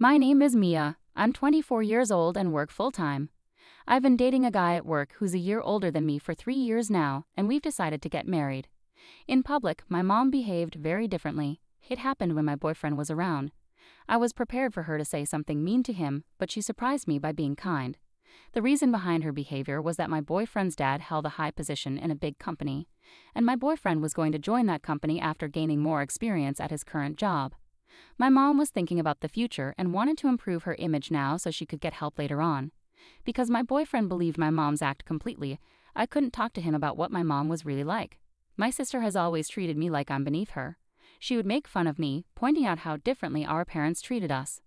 My name is Mia. I'm 24 years old and work full-time. I've been dating a guy at work who's a year older than me for 3 years now, and we've decided to get married. In public, my mom behaved very differently. It happened when my boyfriend was around. I was prepared for her to say something mean to him, but she surprised me by being kind. The reason behind her behavior was that my boyfriend's dad held a high position in a big company, and my boyfriend was going to join that company after gaining more experience at his current job. My mom was thinking about the future and wanted to improve her image now so she could get help later on. Because my boyfriend believed my mom's act completely, I couldn't talk to him about what my mom was really like. My sister has always treated me like I'm beneath her. She would make fun of me, pointing out how differently our parents treated us.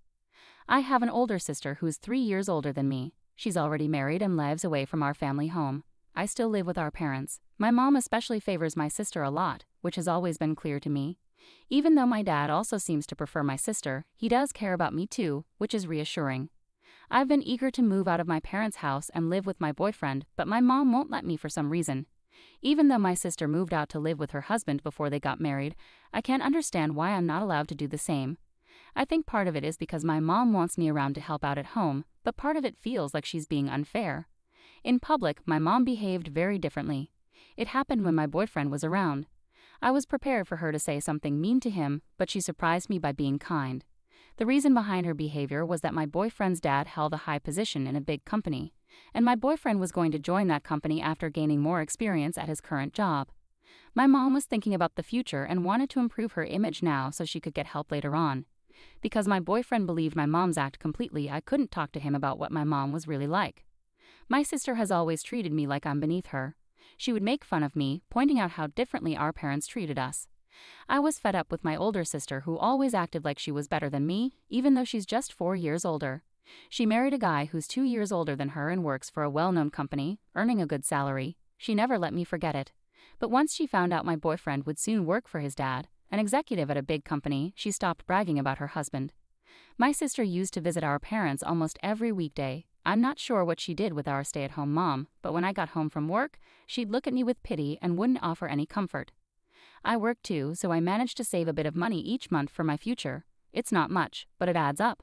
I have an older sister who's 3 years older than me. She's already married and lives away from our family home. I still live with our parents. My mom especially favors my sister a lot, which has always been clear to me. Even though my dad also seems to prefer my sister, he does care about me too, which is reassuring. I've been eager to move out of my parents' house and live with my boyfriend, but my mom won't let me for some reason. Even though my sister moved out to live with her husband before they got married, I can't understand why I'm not allowed to do the same. I think part of it is because my mom wants me around to help out at home, but part of it feels like she's being unfair. In public, my mom behaved very differently. It happened when my boyfriend was around. I was prepared for her to say something mean to him, but she surprised me by being kind. The reason behind her behavior was that my boyfriend's dad held a high position in a big company, and my boyfriend was going to join that company after gaining more experience at his current job. My mom was thinking about the future and wanted to improve her image now so she could get help later on. Because my boyfriend believed my mom's act completely, I couldn't talk to him about what my mom was really like. My sister has always treated me like I'm beneath her. She would make fun of me, pointing out how differently our parents treated us. I was fed up with my older sister who always acted like she was better than me, even though she's just 4 years older. She married a guy who's 2 years older than her and works for a well-known company, earning a good salary. She never let me forget it. But once she found out my boyfriend would soon work for his dad, an executive at a big company, she stopped bragging about her husband. My sister used to visit our parents almost every weekday. I'm not sure what she did with our stay-at-home mom, but when I got home from work, she'd look at me with pity and wouldn't offer any comfort. I work too, so I managed to save a bit of money each month for my future. It's not much, but it adds up.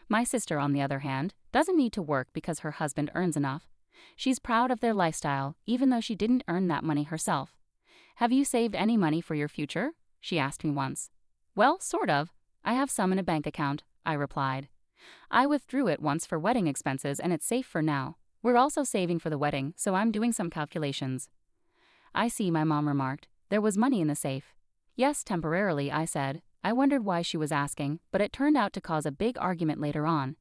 My sister, on the other hand, doesn't need to work because her husband earns enough. She's proud of their lifestyle, even though she didn't earn that money herself. "Have you saved any money for your future?" she asked me once. "Well, sort of. I have some in a bank account," I replied. "I withdrew it once for wedding expenses and it's safe for now. We're also saving for the wedding, so I'm doing some calculations." "I see," my mom remarked. "There was money in the safe." "Yes, temporarily," I said. I wondered why she was asking, but it turned out to cause a big argument later on.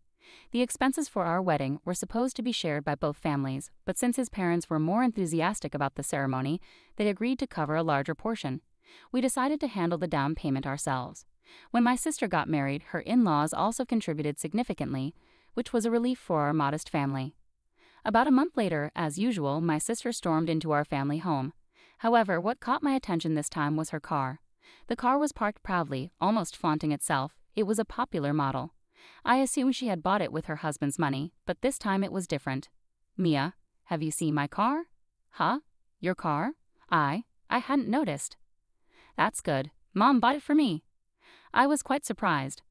The expenses for our wedding were supposed to be shared by both families, but since his parents were more enthusiastic about the ceremony, they agreed to cover a larger portion. We decided to handle the down payment ourselves. When my sister got married, her in-laws also contributed significantly, which was a relief for our modest family. About a month later, as usual, my sister stormed into our family home. However, what caught my attention this time was her car. The car was parked proudly, almost flaunting itself. It was a popular model. I assumed she had bought it with her husband's money, but this time it was different. "Mia, have you seen my car?" "Huh? Your car?" I hadn't noticed." "That's good. Mom bought it for me." I was quite surprised.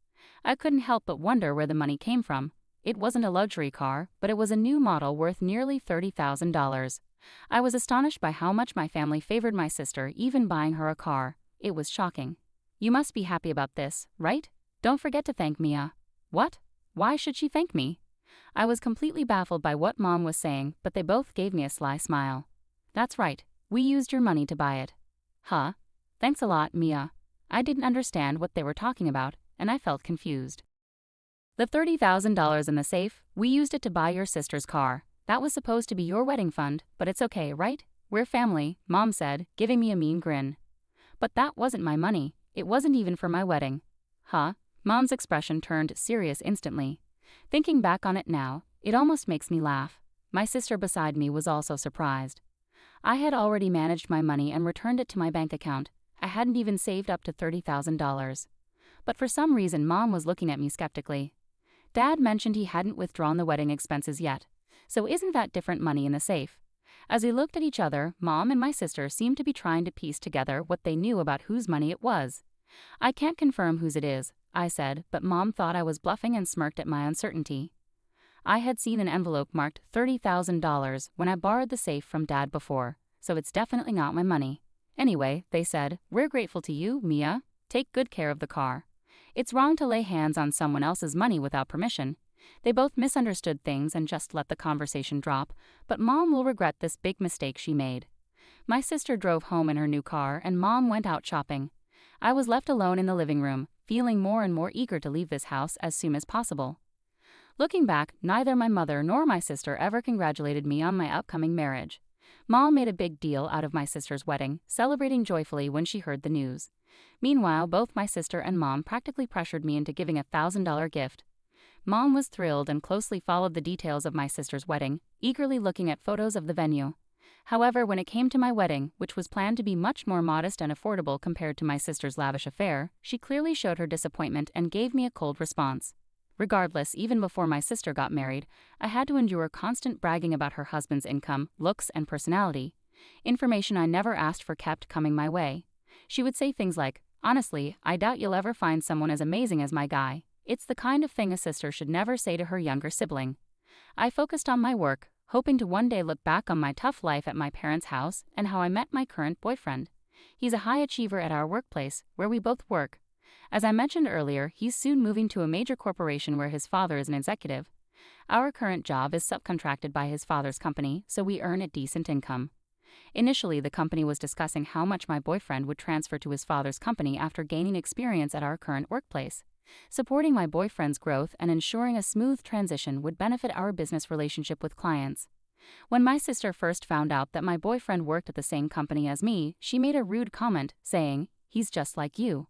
I couldn't help but wonder where the money came from. It wasn't a luxury car, but it was a new model worth nearly $30,000. I was astonished by how much my family favored my sister, even buying her a car. It was shocking. "You must be happy about this, right? Don't forget to thank Mia." "What? Why should she thank me?" I was completely baffled by what Mom was saying, but they both gave me a sly smile. "That's right. We used your money to buy it." "Huh? Thanks a lot, Mia." I didn't understand what they were talking about, and I felt confused. "The $30,000 in the safe, we used it to buy your sister's car. That was supposed to be your wedding fund, but it's okay, right? We're family," Mom said, giving me a mean grin. "But that wasn't my money. It wasn't even for my wedding." "Huh?" Mom's expression turned serious instantly. Thinking back on it now, it almost makes me laugh. My sister beside me was also surprised. I had already managed my money and returned it to my bank account. I hadn't even saved up to $30,000. But for some reason, Mom was looking at me skeptically. Dad mentioned he hadn't withdrawn the wedding expenses yet. So isn't that different money in the safe? As we looked at each other, Mom and my sister seemed to be trying to piece together what they knew about whose money it was. I can't confirm whose it is, I said, but Mom thought I was bluffing and smirked at my uncertainty. I had seen an envelope marked $30,000 when I borrowed the safe from Dad before, so it's definitely not my money. Anyway, they said, "We're grateful to you, Mia. Take good care of the car. It's wrong to lay hands on someone else's money without permission." They both misunderstood things and just let the conversation drop, but Mom will regret this big mistake she made. My sister drove home in her new car and Mom went out shopping. I was left alone in the living room, feeling more and more eager to leave this house as soon as possible. Looking back, neither my mother nor my sister ever congratulated me on my upcoming marriage. Mom made a big deal out of my sister's wedding, celebrating joyfully when she heard the news. Meanwhile, both my sister and Mom practically pressured me into giving a $1,000 gift. Mom was thrilled and closely followed the details of my sister's wedding, eagerly looking at photos of the venue. However, when it came to my wedding, which was planned to be much more modest and affordable compared to my sister's lavish affair, she clearly showed her disappointment and gave me a cold response. Regardless, even before my sister got married, I had to endure constant bragging about her husband's income, looks, and personality. Information I never asked for kept coming my way. She would say things like, "Honestly, I doubt you'll ever find someone as amazing as my guy." It's the kind of thing a sister should never say to her younger sibling. I focused on my work, hoping to one day look back on my tough life at my parents' house and how I met my current boyfriend. He's a high achiever at our workplace, where we both work. As I mentioned earlier, he's soon moving to a major corporation where his father is an executive. Our current job is subcontracted by his father's company, so we earn a decent income. Initially, the company was discussing how much my boyfriend would transfer to his father's company after gaining experience at our current workplace. Supporting my boyfriend's growth and ensuring a smooth transition would benefit our business relationship with clients. When my sister first found out that my boyfriend worked at the same company as me, she made a rude comment, saying, "He's just like you."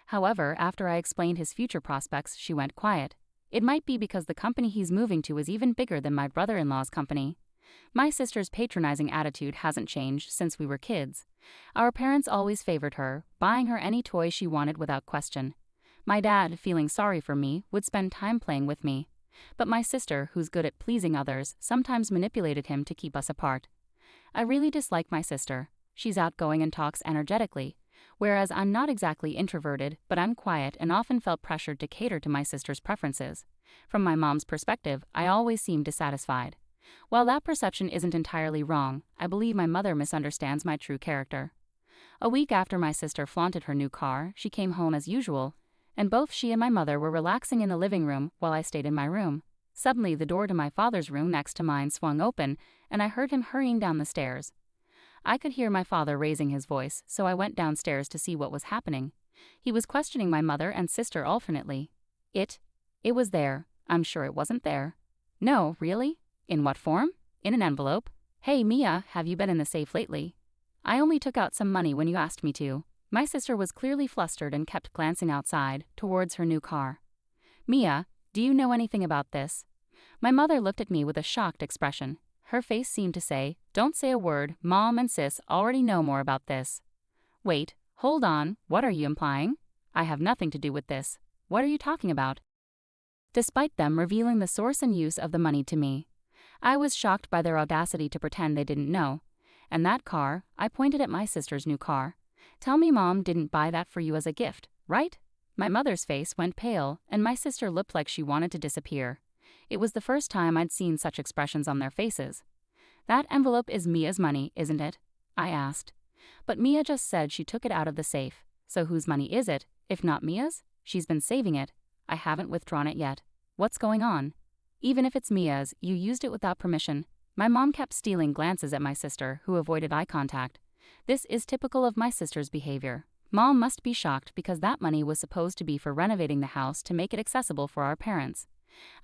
However, after I explained his future prospects, she went quiet. It might be because the company he's moving to is even bigger than my brother-in-law's company. My sister's patronizing attitude hasn't changed since we were kids. Our parents always favored her, buying her any toy she wanted without question. My dad, feeling sorry for me, would spend time playing with me. But my sister, who's good at pleasing others, sometimes manipulated him to keep us apart. I really dislike my sister. She's outgoing and talks energetically, whereas I'm not exactly introverted, but I'm quiet and often felt pressured to cater to my sister's preferences. From my mom's perspective, I always seem dissatisfied. While that perception isn't entirely wrong, I believe my mother misunderstands my true character. A week after my sister flaunted her new car, she came home as usual, and both she and my mother were relaxing in the living room while I stayed in my room. Suddenly, the door to my father's room next to mine swung open, and I heard him hurrying down the stairs. I could hear my father raising his voice, so I went downstairs to see what was happening. He was questioning my mother and sister alternately. It was there. I'm sure it wasn't there. No, really? In what form? In an envelope. Hey, Mia, have you been in the safe lately? I only took out some money when you asked me to. My sister was clearly flustered and kept glancing outside, towards her new car. Mia, do you know anything about this? My mother looked at me with a shocked expression. Her face seemed to say, "Don't say a word, Mom and Sis already know more about this." Wait, hold on, what are you implying? I have nothing to do with this. What are you talking about? Despite them revealing the source and use of the money to me, I was shocked by their audacity to pretend they didn't know. And that car, I pointed at my sister's new car. Tell me Mom didn't buy that for you as a gift, right? My mother's face went pale, and my sister looked like she wanted to disappear. It was the first time I'd seen such expressions on their faces. That envelope is Mia's money, isn't it? I asked. But Mia just said she took it out of the safe. So whose money is it, if not Mia's? She's been saving it. I haven't withdrawn it yet. What's going on? Even if it's Mia's, you used it without permission. My mom kept stealing glances at my sister, who avoided eye contact. This is typical of my sister's behavior. Mom must be shocked because that money was supposed to be for renovating the house to make it accessible for our parents.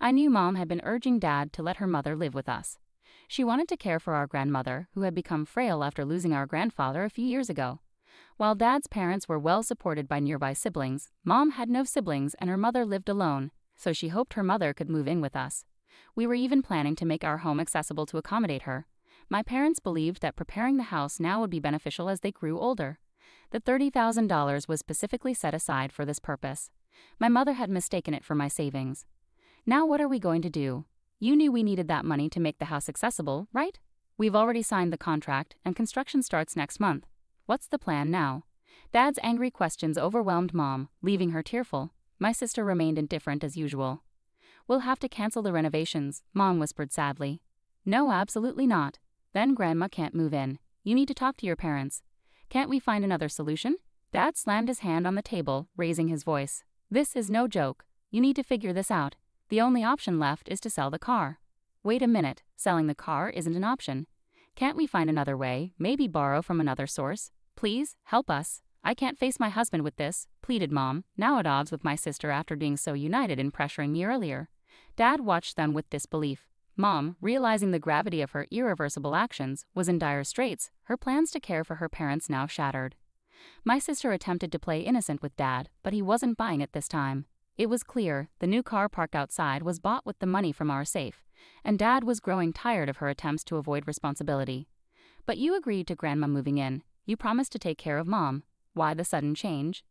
I knew Mom had been urging Dad to let her mother live with us. She wanted to care for our grandmother, who had become frail after losing our grandfather a few years ago. While Dad's parents were well supported by nearby siblings, Mom had no siblings and her mother lived alone, so she hoped her mother could move in with us. We were even planning to make our home accessible to accommodate her. My parents believed that preparing the house now would be beneficial as they grew older. The $30,000 was specifically set aside for this purpose. My mother had mistaken it for my savings. Now what are we going to do? You knew we needed that money to make the house accessible, right? We've already signed the contract and construction starts next month. What's the plan now? Dad's angry questions overwhelmed Mom, leaving her tearful. My sister remained indifferent as usual. "We'll have to cancel the renovations," Mom whispered sadly. "No, absolutely not. Then Grandma can't move in. You need to talk to your parents. Can't we find another solution?" Dad slammed his hand on the table, raising his voice. "This is no joke. You need to figure this out. The only option left is to sell the car." "Wait a minute, selling the car isn't an option. Can't we find another way, maybe borrow from another source? Please, help us. I can't face my husband with this," pleaded Mom, now at odds with my sister after being so united in pressuring me earlier. Dad watched them with disbelief. Mom, realizing the gravity of her irreversible actions, was in dire straits, her plans to care for her parents now shattered. My sister attempted to play innocent with Dad, but he wasn't buying it this time. It was clear the new car parked outside was bought with the money from our safe, and Dad was growing tired of her attempts to avoid responsibility. "But you agreed to Grandma moving in. You promised to take care of Mom. Why the sudden change?"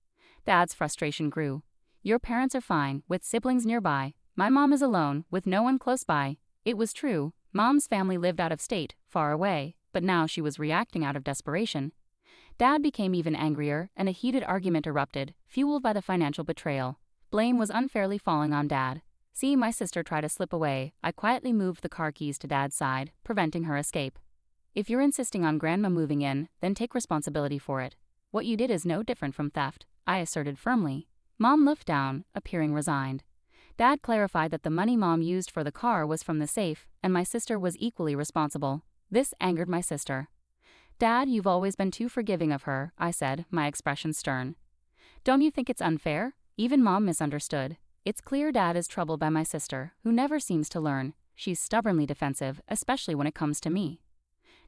Dad's frustration grew. "Your parents are fine, with siblings nearby. My mom is alone, with no one close by." It was true. Mom's family lived out of state, far away, but now she was reacting out of desperation. Dad became even angrier, and a heated argument erupted, fueled by the financial betrayal. Blame was unfairly falling on Dad. Seeing my sister try to slip away, I quietly moved the car keys to Dad's side, preventing her escape. "If you're insisting on Grandma moving in, then take responsibility for it. What you did is no different from theft," I asserted firmly. Mom looked down, appearing resigned. Dad clarified that the money Mom used for the car was from the safe, and my sister was equally responsible. This angered my sister. "Dad, you've always been too forgiving of her," I said, my expression stern. "Don't you think it's unfair?" Even Mom misunderstood. It's clear Dad is troubled by my sister, who never seems to learn. She's stubbornly defensive, especially when it comes to me.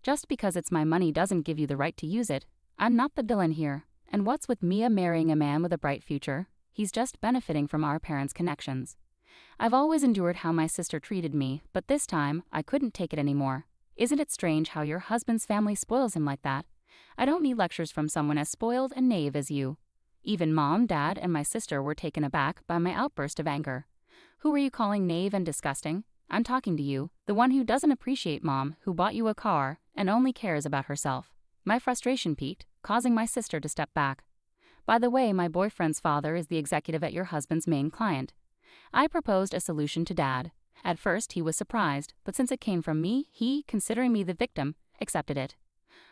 "Just because it's my money doesn't give you the right to use it. I'm not the villain here. And what's with Mia marrying a man with a bright future? He's just benefiting from our parents' connections. I've always endured how my sister treated me, but this time, I couldn't take it anymore. Isn't it strange how your husband's family spoils him like that? I don't need lectures from someone as spoiled and naive as you." Even Mom, Dad, and my sister were taken aback by my outburst of anger. "Who are you calling naive and disgusting? I'm talking to you, the one who doesn't appreciate Mom, who bought you a car, and only cares about herself." My frustration peaked, causing my sister to step back. "By the way, my boyfriend's father is the executive at your husband's main client." I proposed a solution to Dad. At first he was surprised, but since it came from me, he, considering me the victim, accepted it.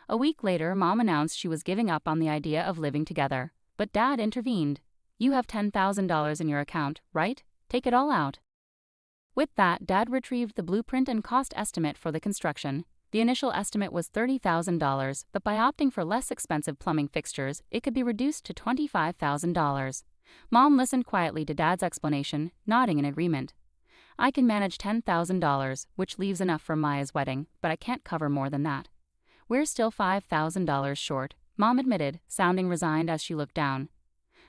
A week later, Mom announced she was giving up on the idea of living together, but Dad intervened. "You have $10,000 in your account, right? Take it all out." With that, Dad retrieved the blueprint and cost estimate for the construction. The initial estimate was $30,000, but by opting for less expensive plumbing fixtures, it could be reduced to $25,000. Mom listened quietly to Dad's explanation, nodding in agreement. "I can manage $10,000, which leaves enough for Maya's wedding, but I can't cover more than that." "We're still $5,000 short," Mom admitted, sounding resigned as she looked down.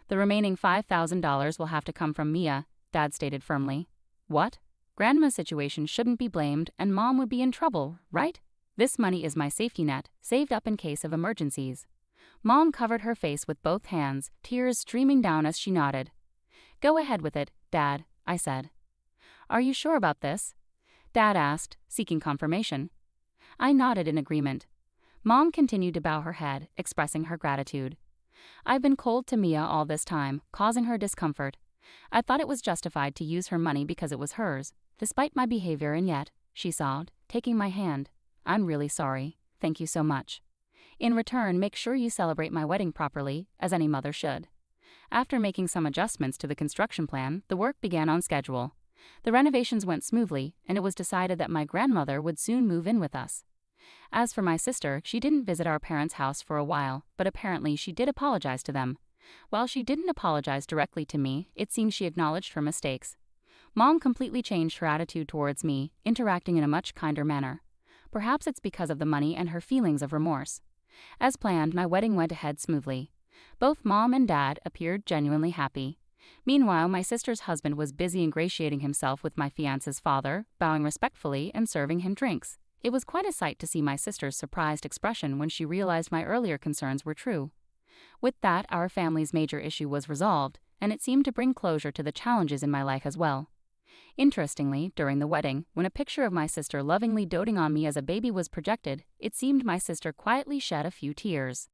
"The remaining $5,000 will have to come from Mia," Dad stated firmly. "What? Grandma's situation shouldn't be blamed, and Mom would be in trouble, right? This money is my safety net, saved up in case of emergencies." Mom covered her face with both hands, tears streaming down as she nodded. "Go ahead with it, Dad," I said. "Are you sure about this?" Dad asked, seeking confirmation. I nodded in agreement. Mom continued to bow her head, expressing her gratitude. "I've been cold to Mia all this time, causing her discomfort. I thought it was justified to use her money because it was hers, despite my behavior, and yet," she sobbed, taking my hand, "I'm really sorry. Thank you so much. In return, make sure you celebrate my wedding properly, as any mother should." After making some adjustments to the construction plan, the work began on schedule. The renovations went smoothly, and it was decided that my grandmother would soon move in with us. As for my sister, she didn't visit our parents' house for a while, but apparently she did apologize to them. While she didn't apologize directly to me, it seems she acknowledged her mistakes. Mom completely changed her attitude towards me, interacting in a much kinder manner. Perhaps it's because of the money and her feelings of remorse. As planned, my wedding went ahead smoothly. Both Mom and Dad appeared genuinely happy. Meanwhile, my sister's husband was busy ingratiating himself with my fiance's father, bowing respectfully and serving him drinks. It was quite a sight to see my sister's surprised expression when she realized my earlier concerns were true. With that, our family's major issue was resolved, and it seemed to bring closure to the challenges in my life as well. Interestingly, during the wedding, when a picture of my sister lovingly doting on me as a baby was projected, it seemed my sister quietly shed a few tears.